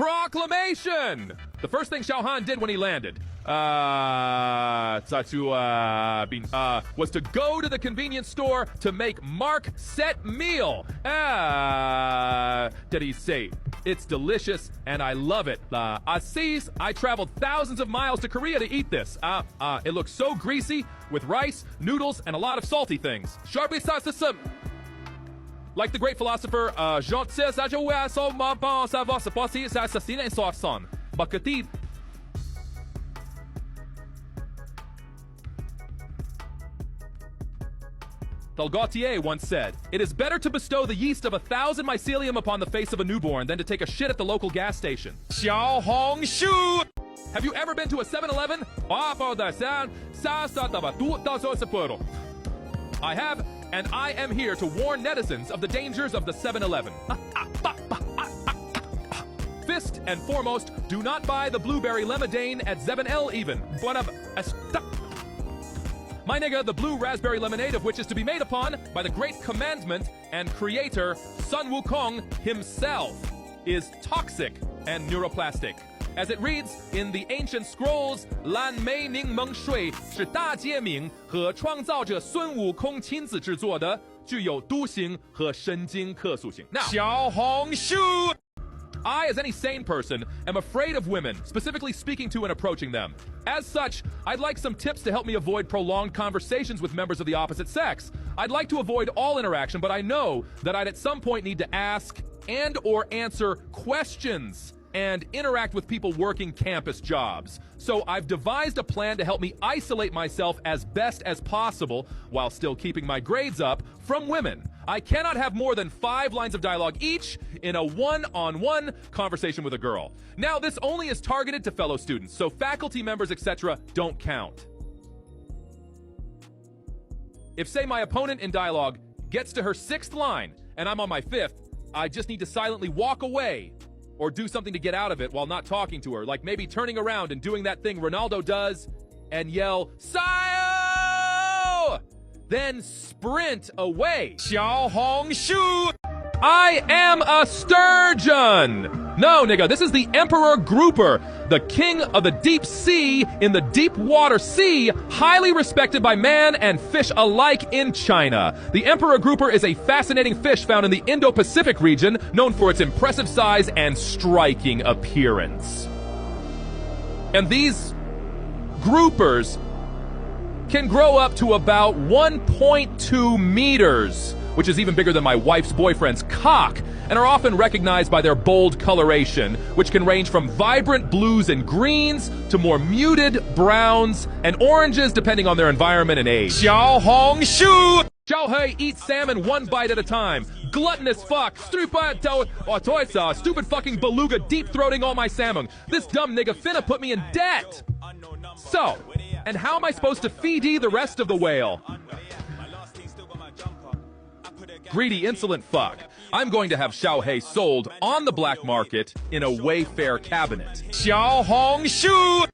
proclamation! The first thing Xiao Han did when he landed, was to go to the convenience store to make Mark set meal. Did he say, it's delicious and I love it. Assis, I traveled thousands of miles to Korea to eat this. It looks so greasy with rice, noodles, and a lot of salty things. Sharply sauce. Like the great philosopher Jean Gautier once said, "It is better to bestow the yeast of 1,000 mycelium upon the face of a newborn than to take a shit at the local gas station." Xiao Hong Shu! Have you ever been to a 7-Eleven? I have, and I am here to warn netizens of the dangers of the 7-Eleven. Fist and foremost, do not buy the blueberry lemonade at 7-Eleven. My nigga, the blue raspberry lemonade of which is to be made upon by the great commandment and creator Sun Wukong himself, is toxic and neuroplastic. As it reads in the ancient scrolls, 蓝莓柠檬水是大揭明和创造者孙悟空亲自制作的，具有毒性和神经克塑性。Now, 小红书 I, as any sane person, am afraid of women, specifically speaking to and approaching them. As such, I'd like some tips to help me avoid prolonged conversations with members of the opposite sex. I'd like to avoid all interaction, but I know that I'd at some point need to ask and or answer questions and interact with people working campus jobs. So I've devised a plan to help me isolate myself as best as possible while still keeping my grades up from women. I cannot have more than 5 lines of dialogue each in a one-on-one conversation with a girl. Now, this only is targeted to fellow students, so faculty members, etc. don't count. If, say, my opponent in dialogue gets to her 6th line and I'm on my 5th, I just need to silently walk away or do something to get out of it while not talking to her, like maybe turning around and doing that thing Ronaldo does and yell, "Sayo!" Then sprint away. 小红书 I am a sturgeon! No, nigga, this is the Emperor Grouper, the king of the deep sea in the deep water sea, highly respected by man and fish alike in China. The Emperor Grouper is a fascinating fish found in the Indo-Pacific region, known for its impressive size and striking appearance. And these groupers can grow up to about 1.2 meters, which is even bigger than my wife's boyfriend's cock, and are often recognized by their bold coloration, which can range from vibrant blues and greens to more muted browns and oranges depending on their environment and age. 小红书 Xiaohei eats salmon one bite at a time. Gluttonous fuck. Stupid fucking beluga deep-throating all my salmon. This dumb nigga finna put me in debt. So, and how am I supposed to feed the rest of the whale? Greedy, insolent fuck. I'm going to have Xiaohei sold on the black market in a Wayfair cabinet. 小红书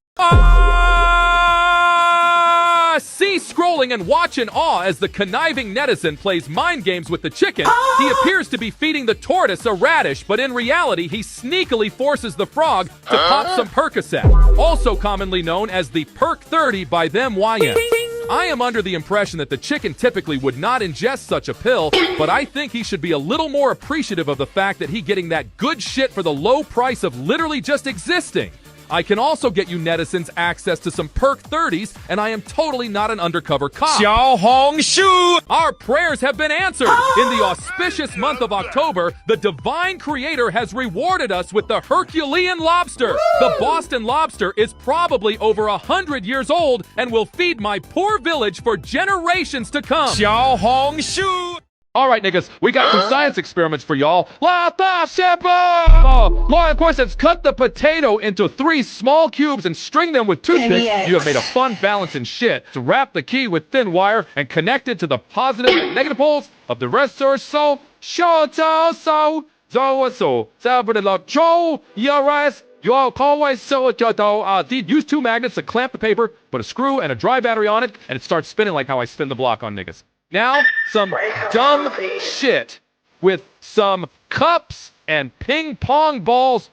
Cease scrolling and watch in awe as the conniving netizen plays mind games with the chicken. He appears to be feeding the tortoise a radish, but in reality, he sneakily forces the frog to pop some Percocet, also commonly known as the Perk 30 by them YN. I am under the impression that the chicken typically would not ingest such a pill, but I think he should be a little more appreciative of the fact that he getting that good shit for the low price of literally just existing. I can also get you netizens access to some Perk 30s, and I am totally not an undercover cop. 小红书 Our prayers have been answered. In the auspicious month of October, the divine creator has rewarded us with the Herculean lobster. The Boston lobster is probably over 100 years old and will feed my poor village for generations to come. 小红书 All right, niggas, we got some science experiments for y'all. Law enforcement, cut the potato into 3 small cubes and string them with toothpicks. You have made a fun balance in shit. To wrap the key with thin wire and connect it to the positive and negative poles of the resistor. Use 2 magnets to clamp the paper, put a screw and a dry battery on it, and it starts spinning like how I spin the block on niggas. Now, some dumb shit with some cups and ping pong balls.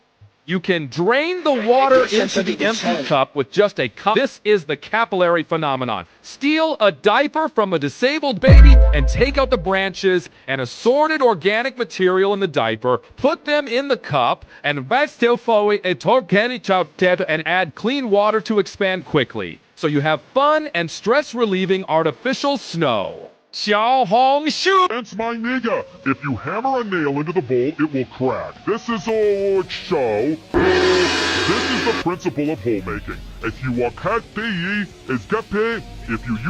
You can drain the water into the empty cup with just a cup. This is the capillary phenomenon. Steal a diaper from a disabled baby and take out the branches and assorted organic material in the diaper, put them in the cup, and add clean water to expand quickly. So you have fun and stress-relieving artificial snow. It's my nigga. If you hammer a nail into the bowl, it will crack. This is a show. This is the principle of hole making. If you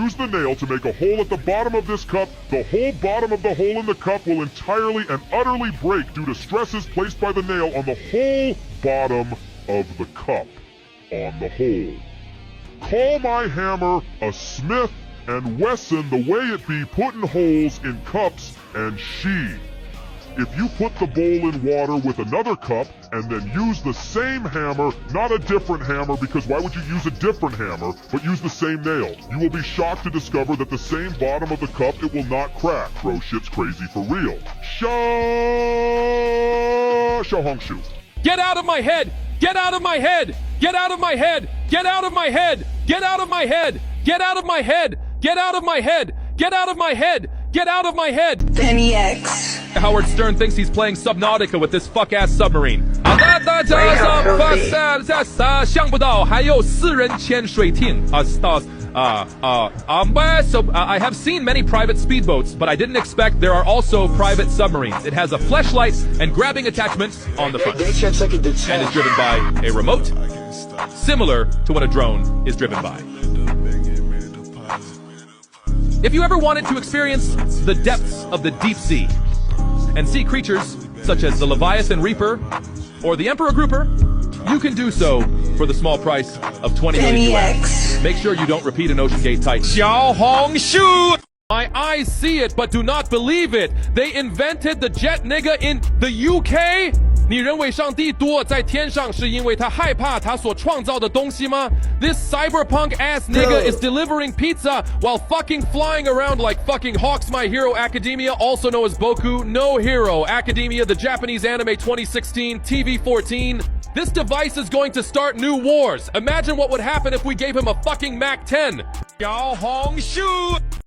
use the nail to make a hole at the bottom of this cup, the whole bottom of the hole in the cup will entirely and utterly break due to stresses placed by the nail on the whole bottom of the cup. On the hole. Call my hammer a Smith and Wesson the way it be putting holes in cups and sheaths. If you put the bowl in water with another cup and then use the same hammer, not a different hammer, because why would you use a different hammer, but use the same nail? You will be shocked to discover that the same bottom of the cup, it will not crack. Bro, shit's crazy for real. Xiaohongshu. Get out of my head! Get out of my head! Get out of my head! Get out of my head! Get out of my head! Get out of my head! Get out of my head! Get out of my head! Get out of my head! Penny X. Howard Stern thinks he's playing Subnautica with this fuck-ass submarine. 想不到还有4人潜水艇. I have seen many private speedboats, but I didn't expect there are also private submarines. It has a fleshlight and grabbing attachment on the front, and is driven by a remote, similar to what a drone is driven by. If you ever wanted to experience the depths of the deep sea and see creatures such as the Leviathan Reaper or the Emperor Grouper, you can do so for the small price of 20 million US. Make sure you don't repeat an Ocean Gate Titan. Xiaohongshu! My eyes see it, but do not believe it. They invented the jet nigga in the UK? 你认为上帝躲在天上是因为他害怕他所创造的东西吗? This cyberpunk ass nigga is delivering pizza while fucking flying around like fucking Hawks My Hero Academia, also known as Boku no Hero Academia, the Japanese anime 2016, TV 14. This device is going to start new wars. Imagine what would happen if we gave him a fucking Mac 10. Xiaohongshu!